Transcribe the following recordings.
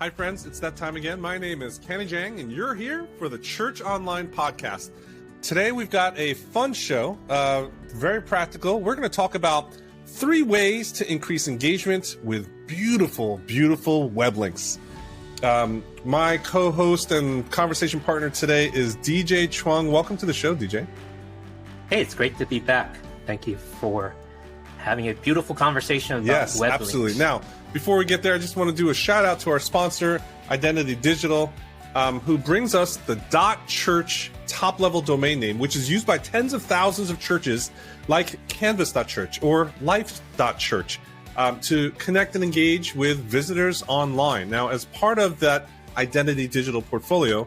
Hi, friends. It's that time again. My name is Kenny Jang, and you're here for the Church Online podcast. Today, we've got a fun show, very practical. We're going to talk about 3 ways to increase engagement with beautiful, beautiful web links. My co-host and conversation partner today is DJ Chuang. Welcome to the show, DJ. Hey, it's great to be back. Thank you for having a beautiful conversation about web links. Absolutely. Now, before we get there, I just want to do a shout out to our sponsor, Identity Digital, who brings us the .church top-level domain name, which is used by tens of thousands of churches like Canvas.church or Life.church to connect and engage with visitors online. Now, as part of that Identity Digital portfolio,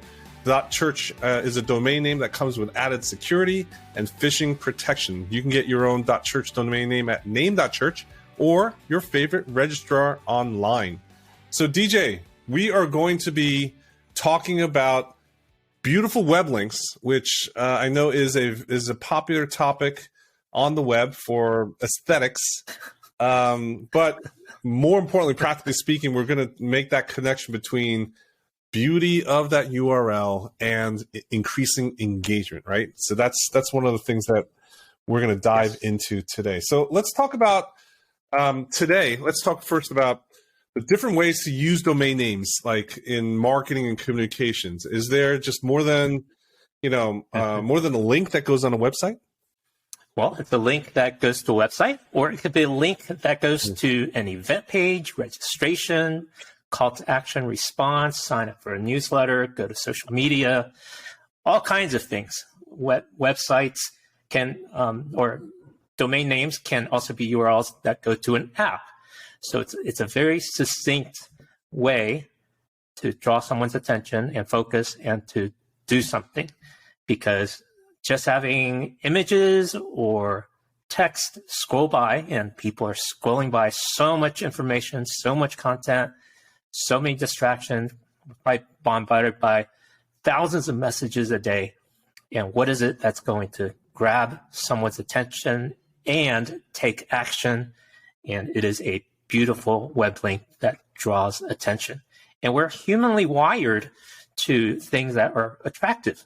.church is a domain name that comes with added security and phishing protection. You can get your own .church domain name at name.church or your favorite registrar online. So DJ, we are going to be talking about beautiful web links, which I know is a popular topic on the web for aesthetics. But more importantly, practically speaking, we're going to make that connection between beauty of that URL and increasing engagement, right? So that's one of the things that we're going to dive into today. So let's talk about today. Let's talk first about the different ways to use domain names, like in marketing and communications. Is there just more than more than a link that goes on a website? Well, it's a link that goes to a website, or it could be a link that goes to an event page, registration, call to action, response, sign up for a newsletter, go to social media, all kinds of things. Websites can, or domain names can also be URLs that go to an app. So it's a very succinct way to draw someone's attention and focus and to do something, because just having images or text scroll by, and people are scrolling by so much information, so much content, so many distractions, probably bombarded by thousands of messages a day. And what is it that's going to grab someone's attention and take action? And it is a beautiful web link that draws attention. And we're humanly wired to things that are attractive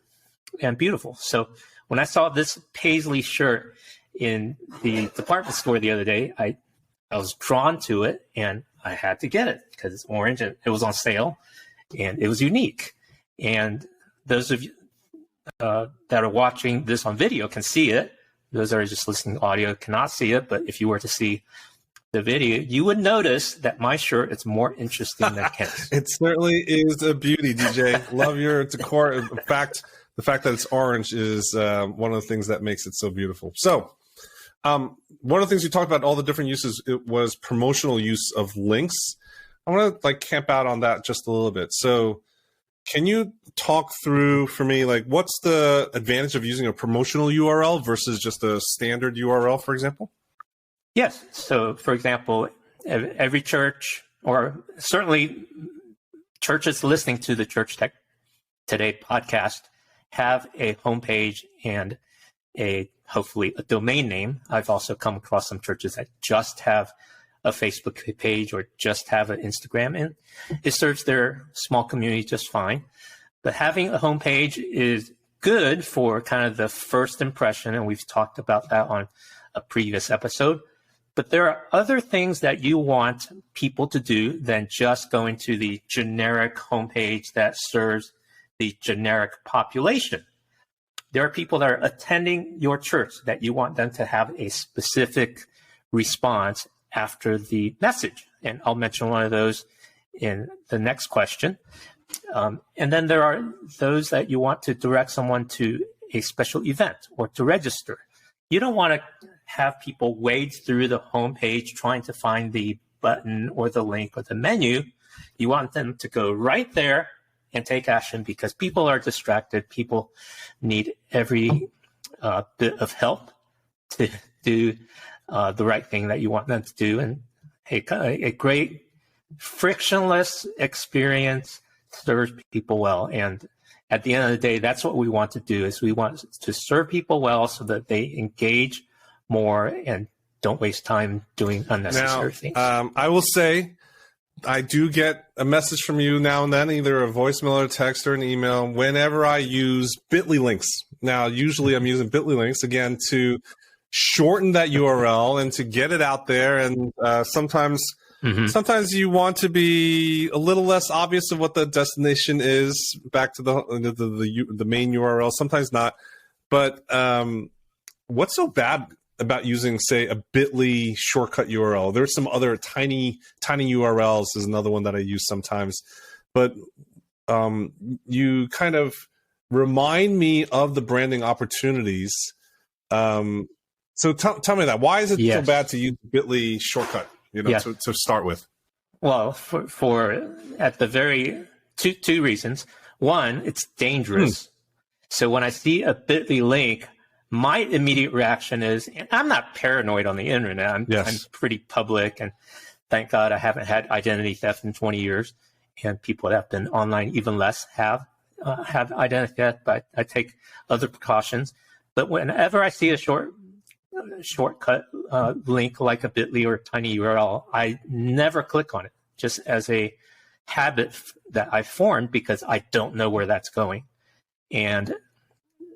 and beautiful. So when I saw this Paisley shirt in the department store the other day, I was drawn to it, and I had to get it because it's orange and it was on sale and it was unique. And those of you that are watching this on video can see it. Those that are just listening to audio cannot see it. But if you were to see the video, you would notice that my shirt is more interesting than Ken's. It certainly is a beauty, DJ. Love your decor. In fact, the fact that it's orange is one of the things that makes it so beautiful. So one of the things you talked about, all the different uses, it was promotional use of links. I want to camp out on that just a little bit. So can you talk through for me, what's the advantage of using a promotional URL versus just a standard URL, for example? Yes. So, for example, every church, or certainly churches listening to the Church Tech Today podcast, have a homepage and hopefully a domain name. I've also come across some churches that just have a Facebook page or just have an Instagram, and it serves their small community just fine. But having a homepage is good for kind of the first impression, and we've talked about that on a previous episode. But there are other things that you want people to do than just going to the generic homepage that serves the generic population. There are people that are attending your church that you want them to have a specific response after the message. And I'll mention one of those in the next question. And then there are those that you want to direct someone to a special event or to register. You don't want to have people wade through the homepage trying to find the button or the link or the menu. You want them to go right there and take action, because people are distracted. People need every bit of help to do the right thing that you want them to do. And a great frictionless experience serves people well. And at the end of the day, that's what we want to do, is we want to serve people well so that they engage more and don't waste time doing unnecessary things. I will say I do get a message from you now and then, either a voicemail or a text or an email, whenever I use bit.ly links. Now, usually I'm using bit.ly links, again, to shorten that URL and to get it out there. And sometimes you want to be a little less obvious of what the destination is back to the main URL. Sometimes not. But what's so bad about using, say, a bit.ly shortcut URL? There's some other tiny URLs is another one that I use sometimes. But you kind of remind me of the branding opportunities. So tell me that. Why is it so bad to use bit.ly shortcut, to start with? Well, for at the very two reasons. One, it's dangerous. So when I see a bit.ly link, my immediate reaction is, and I'm not paranoid on the internet. I'm pretty public, and thank God I haven't had identity theft in 20 years. And people that have been online even less have identity theft, but I take other precautions. But whenever I see a shortcut link like a bit.ly or a tiny URL, I never click on it, just as a habit that I formed because I don't know where that's going. And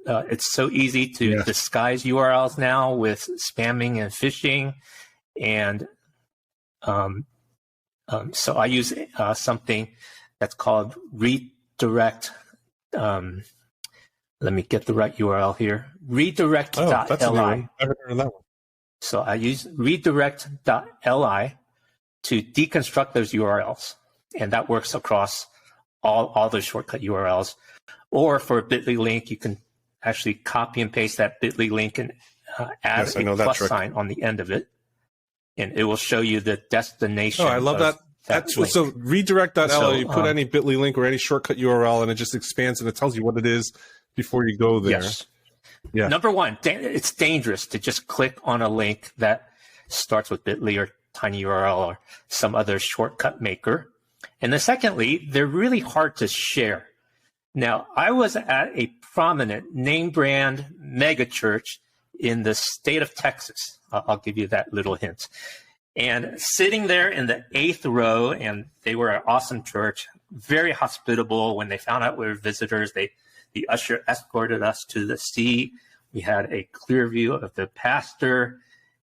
it's so easy to disguise URLs now with spamming and phishing. And so I use something that's called redirect. Let me get the right URL here. Redirect.li. Oh, that's a new one. I haven't heard of that one. So I use redirect.li to deconstruct those URLs. And that works across all those shortcut URLs. Or for a bit.ly link, you can actually copy and paste that bit.ly link and add a plus sign on the end of it. And it will show you the destination. Oh, I love that. So redirect.li, you put any bit.ly link or any shortcut URL, and it just expands and it tells you what it is before you go there. Yes. Yeah. Number one, it's dangerous to just click on a link that starts with bit.ly or tinyURL or some other shortcut maker. And then secondly, they're really hard to share. Now, I was at a prominent name brand mega church in the state of Texas. I'll give you that little hint. And sitting there in the 8th row, and they were an awesome church, very hospitable. When they found out we were visitors, the usher escorted us to the seat. We had a clear view of the pastor.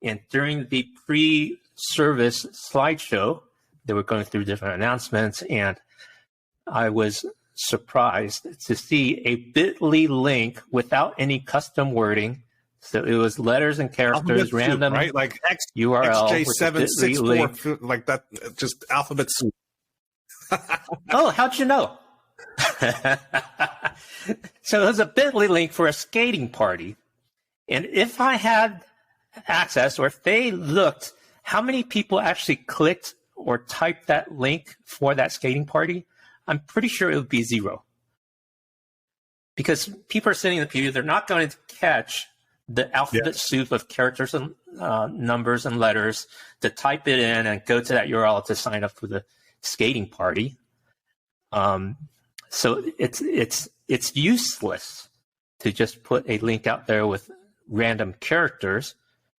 And during the pre-service slideshow, they were going through different announcements, and I was surprised to see a bit.ly link without any custom wording. So it was letters and characters, random, right? Like URL, XJ764, like that, just alphabet soup. Oh, how'd you know? So it was a bit.ly link for a skating party. And if I had access, or if they looked, how many people actually clicked or typed that link for that skating party, I'm pretty sure it would be 0. Because people are sitting in the pew, they're not going to catch the alphabet soup of characters and numbers and letters to type it in and go to that URL to sign up for the skating party. So it's useless to just put a link out there with random characters.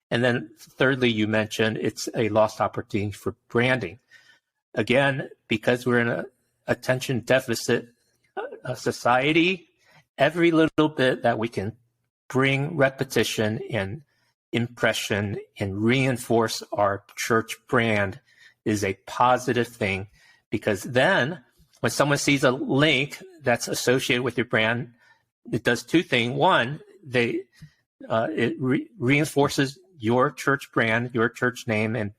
And then thirdly, you mentioned it's a lost opportunity for branding. Again, because we're in an attention deficit society, every little bit that we can bring repetition and impression and reinforce our church brand is a positive thing, because then when someone sees a link that's associated with your brand, it does two things. One, it reinforces your church brand, your church name, and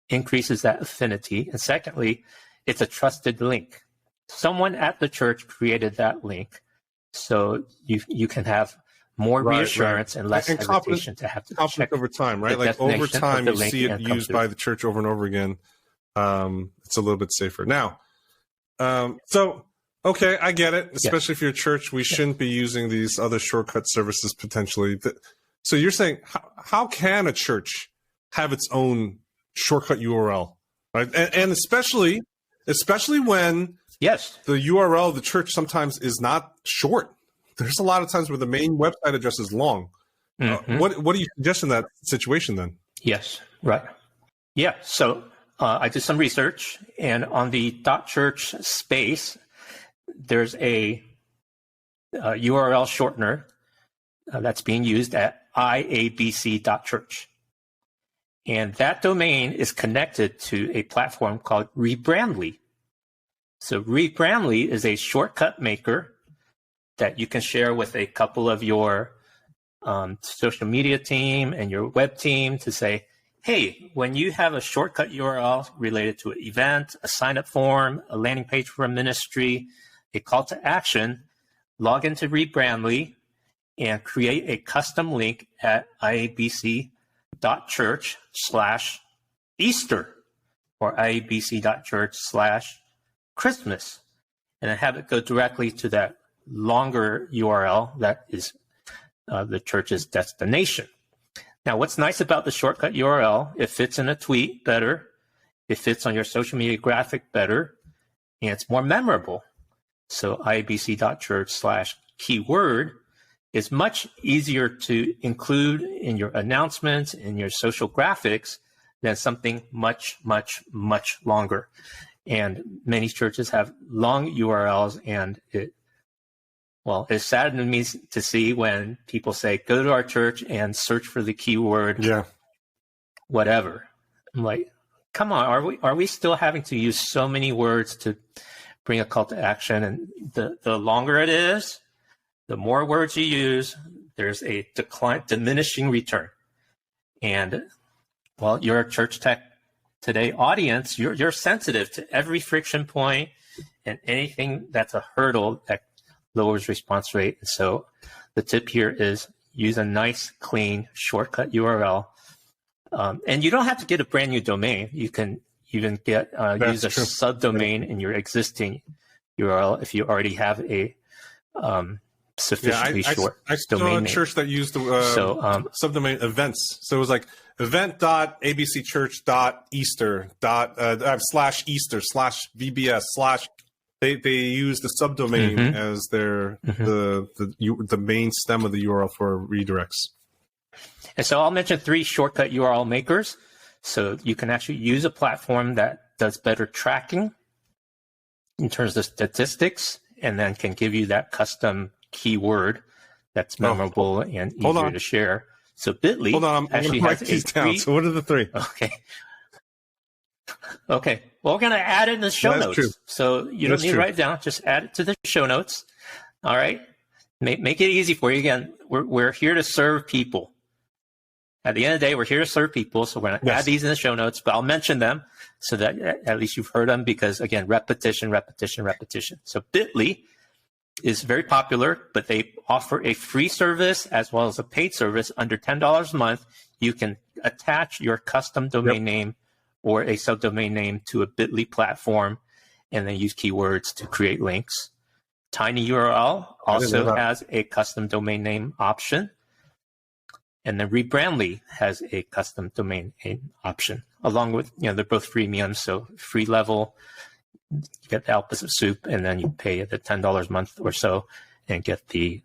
increases that affinity. And secondly, it's a trusted link. Someone at the church created that link, so you can have more reassurance and less hesitation to have to check over time, right? Like over time, you see it used by the church over and over again. It's a little bit safer now. Okay, I get it. Especially if you're a church, we shouldn't be using these other shortcut services potentially. So you're saying, how can a church have its own shortcut URL, right? And especially when the URL of the church sometimes is not short. There's a lot of times where the main website address is long. What do you suggest in that situation then? Yes, right. Yeah, so I did some research, and on the .church space, there's a URL shortener that's being used at iabc.church. And that domain is connected to a platform called Rebrandly. So Rebrandly is a shortcut maker that you can share with a couple of your social media team and your web team to say, hey, when you have a shortcut URL related to an event, a sign-up form, a landing page for a ministry, a call to action, log into Rebrandly and create a custom link at iabc.church/Easter or iabc.church/Christmas, and then have it go directly to that longer URL that is the church's destination. Now, what's nice about the shortcut URL, it fits in a tweet better, it fits on your social media graphic better, and it's more memorable. So iabc.church/keyword is much easier to include in your announcements, in your social graphics, than something much, much, much longer. And many churches have long URLs, and it saddens me to see when people say, go to our church and search for the keyword, whatever. I'm like, come on, are we still having to use so many words to bring a call to action? And the longer it is, the more words you use, there's a diminishing return. And well, your Church Tech Today audience, you're sensitive to every friction point and anything that's a hurdle that lowers response rate. So the tip here is use a nice, clean, shortcut URL. And you don't have to get a brand new domain. You can even use a subdomain in your existing URL if you already have a sufficiently short I saw domain a name. church that used the subdomain events. So it was like event.abcchurch.easter /Easter/VBS/ They use the subdomain as their the main stem of the URL for redirects. And so I'll mention 3 shortcut URL makers. So you can actually use a platform that does better tracking in terms of statistics, and then can give you that custom keyword that's memorable and easier to share. So Bitly actually has these down. So what are the 3? Okay. Well, we're going to add it in the show notes. True. So you don't need to write it down. Just add it to the show notes. All right. Make it easy for you. Again, we're here to serve people. At the end of the day, we're here to serve people. So we're going to add these in the show notes, but I'll mention them so that at least you've heard them, because again, repetition. So Bitly is very popular, but they offer a free service as well as a paid service under $10 a month. You can attach your custom domain name or a subdomain name to a Bitly platform and then use keywords to create links. TinyURL also has a custom domain name option. And then Rebrandly has a custom domain name option, along with, they're both freemium. So free level, you get the Alpes of Soup, and then you pay the $10 a month or so and get the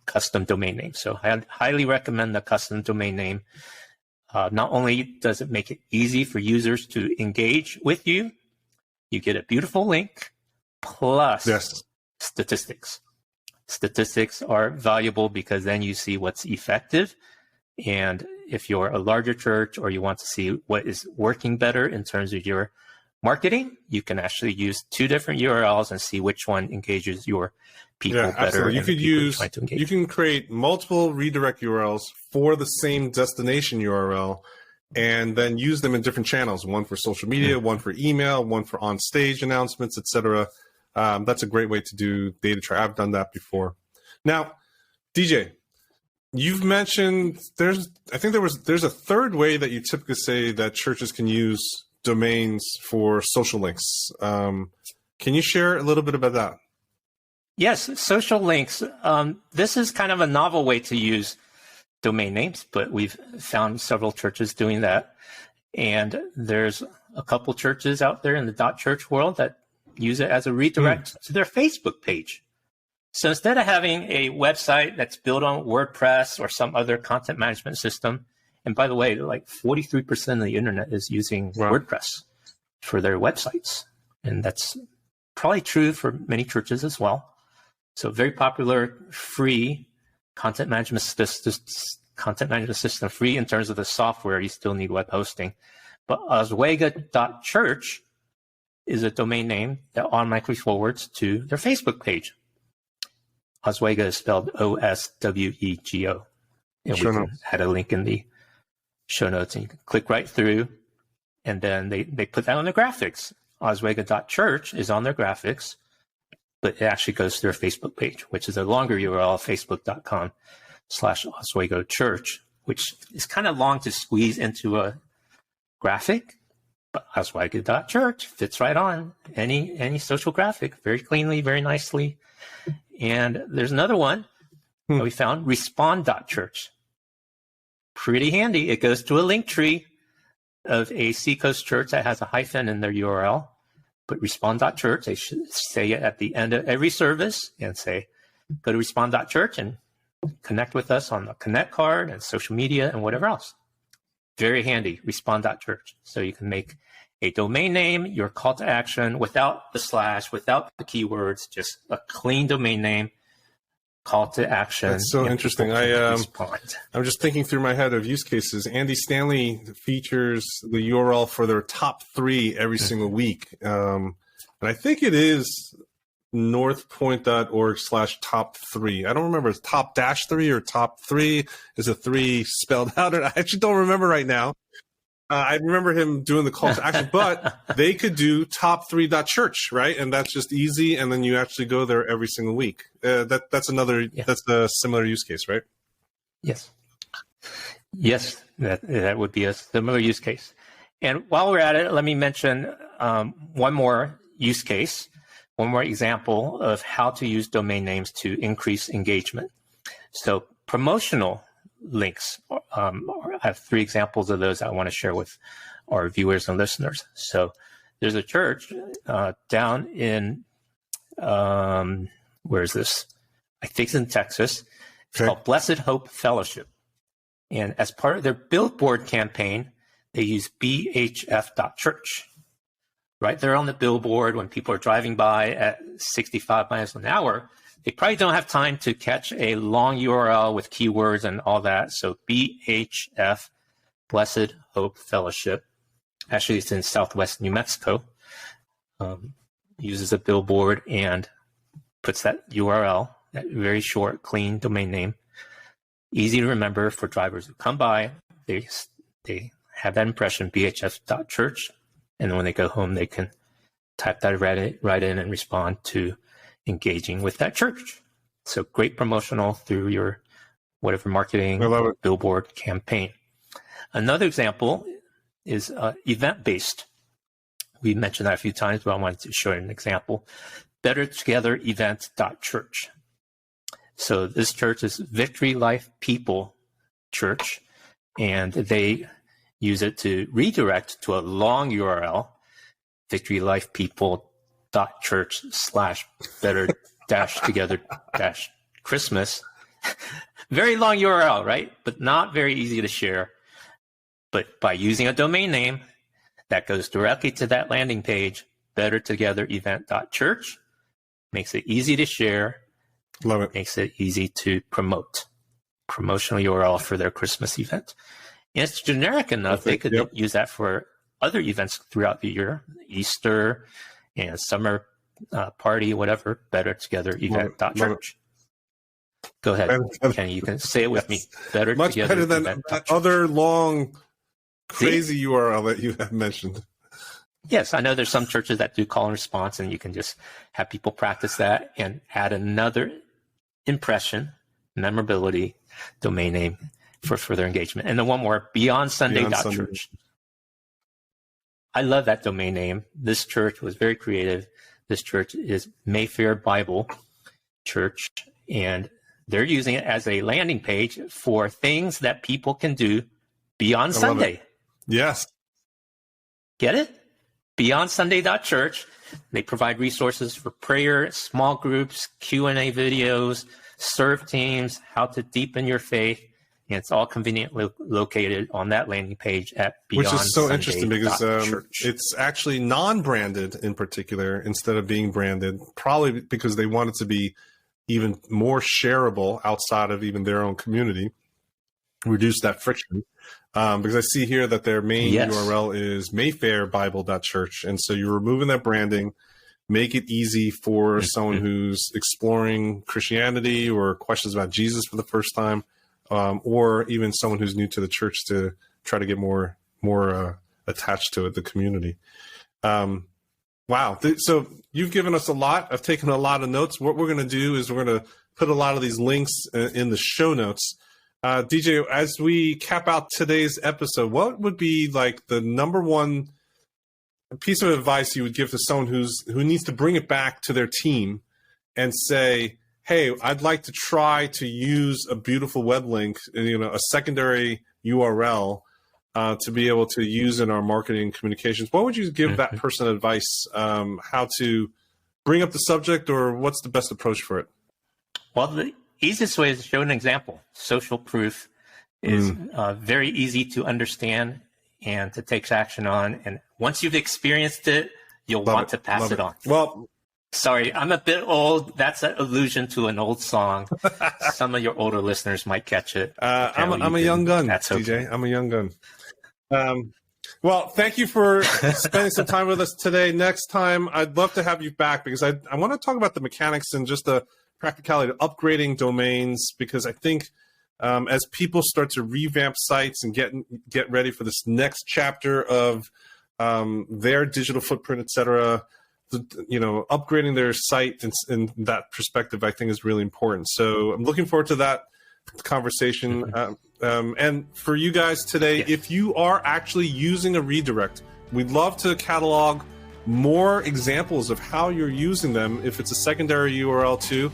custom domain name. So I highly recommend the custom domain name. Not only does it make it easy for users to engage with you, you get a beautiful link plus statistics. Statistics are valuable because then you see what's effective. And if you're a larger church or you want to see what is working better in terms of your marketing, you can actually use 2 different URLs and see which one engages your people better. Absolutely. You can create multiple redirect URLs for the same destination URL and then use them in different channels, one for social media, one for email, one for on-stage announcements, etc. That's a great way to do data tracking. I've done that before. Now, DJ, you've mentioned there's a third way that you typically say that churches can use domains for social links. Can you share a little bit about that? Yes, social links. This is kind of a novel way to use domain names, but we've found several churches doing that. And there's a couple churches out there in the .church world that use it as a redirect to their Facebook page. So instead of having a website that's built on WordPress or some other content management system, and by the way, like 43% of the internet is using WordPress. for their websites. And that's probably true for many churches as well. So very popular, free content management system, free in terms of the software. You still need web hosting. But Oswego.church is a domain name that automatically forwards to their Facebook page. Oswego is spelled Oswego. And we can add a link in the show notes, and you can click right through, and then they put that on the graphics. Oswego.church is on their graphics, but it actually goes to their Facebook page, which is a longer URL, facebook.com/Oswego Church, which is kind of long to squeeze into a graphic, but Oswego.church fits right on any social graphic, very cleanly, very nicely. And there's another one that we found, respond.church. Pretty handy. It goes to a link tree of a Seacoast church that has a hyphen in their URL. But respond.church, they should say it at the end of every service and say, go to respond.church and connect with us on the Connect card and social media and whatever else. Very handy, respond.church. So you can make a domain name, your call to action, without the slash, without the keywords, just a clean domain name, call to action. That's so interesting. I'm just thinking through my head of use cases. Andy Stanley features the URL for their top 3 every single week. And I think it is northpoint.org/top3. I don't remember, it's top-3 or top 3. Is a 3 spelled out? I actually don't remember right now. I remember him doing the call to action, but they could do top3.church, right? And that's just easy. And then you actually go there every single week. That's a similar use case, right? Yes. Yes, that would be a similar use case. And while we're at it, let me mention one more use case, one more example of how to use domain names to increase engagement. So promotional links. I have 3 examples of those I want to share with our viewers and listeners. So there's a church down in, where is this? I think it's in Texas. It's called Blessed Hope Fellowship. And as part of their billboard campaign, they use bhf.church. Right there on the billboard, when people are driving by at 65 miles an hour, they probably don't have time to catch a long URL with keywords and all that. So BHF, Blessed Hope Fellowship, actually it's in Southwest New Mexico, uses a billboard and puts that URL, that very short, clean domain name, easy to remember for drivers who come by. They have that impression, bhf.church, and then when they go home, they can type that right in and respond to engaging with that church. So great promotional through your whatever marketing or billboard campaign. Another example is event-based. We mentioned that a few times, but I wanted to show you an example. BetterTogetherEvent.church. So this church is Victory Life People Church, and they use it to redirect to a long URL, victorylifepeople.church/better-together-Christmas. Very long URL, right? But not very easy to share. But by using a domain name that goes directly to that landing page, bettertogetherevent.church, makes it easy to share. Love it. Makes it easy to promote. Promotional URL for their Christmas event. And it's generic enough, they could use that for other events throughout the year, Easter and summer party, whatever, bettertogetherevent.church. Go ahead, Kenny, you can say it with me. Much better than that other long, crazy URL that you have mentioned. Yes, I know there's some churches that do call and response, and you can just have people practice that and add another impression, memorability, domain name for further engagement. And then one more, beyondsunday.church. I love that domain name. This church was very creative. This church is Mayfair Bible Church, and they're using it as a landing page for things that people can do beyond Sunday. Yes. Get it? Beyondsunday.church. They provide resources for prayer, small groups, Q&A videos, serve teams, how to deepen your faith, And it's all conveniently located on that landing page at Which is so interesting because beyondsunday.church. it's actually non-branded in particular instead of being branded, probably because they want it to be even more shareable outside of even their own community, reduce that friction. Because I see here that their main URL is mayfairbible.church. And so you're removing that branding, make it easy for someone who's exploring Christianity or questions about Jesus for the first time, or even someone who's new to the church to try to get more attached to it, the community. Wow. So you've given us a lot. I've taken a lot of notes. What we're going to do is we're going to put a lot of these links in the show notes. DJ, as we cap out today's episode, what would be like the number one piece of advice you would give to someone who needs to bring it back to their team and say, hey, I'd like to try to use a beautiful web link, a secondary URL to be able to use in our marketing communications? What would you give that person advice, how to bring up the subject, or what's the best approach for it? Well, the easiest way is to show an example. Social proof is very easy to understand and to take action on. And once you've experienced it, you'll want to pass it on. Well, sorry, I'm a bit old. That's an allusion to an old song. Some of your older listeners might catch it. I'm a young gun, That's okay. DJ. I'm a young gun. Well, thank you for spending some time with us today. Next time, I'd love to have you back because I want to talk about the mechanics and just the practicality of upgrading domains, because I think as people start to revamp sites and get ready for this next chapter of their digital footprint, et cetera, upgrading their site in that perspective, I think is really important. So I'm looking forward to that conversation. And for you guys today, if you are actually using a redirect, we'd love to catalog more examples of how you're using them. If it's a secondary URL too,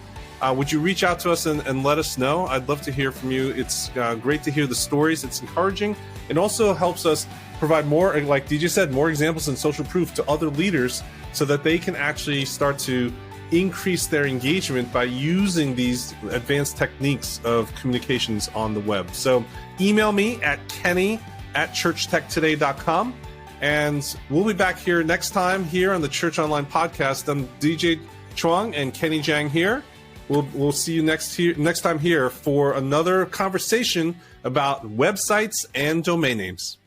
would you reach out to us and let us know? I'd love to hear from you. It's great to hear the stories. It's encouraging. It also helps us provide more, like DJ said, more examples and social proof to other leaders so that they can actually start to increase their engagement by using these advanced techniques of communications on the web. So email me at kenny@churchtechtoday.com, and we'll be back here next time here on the Church Online Podcast. I'm DJ Chuang and Kenny Jang here. We'll see you next time here for another conversation about websites and domain names.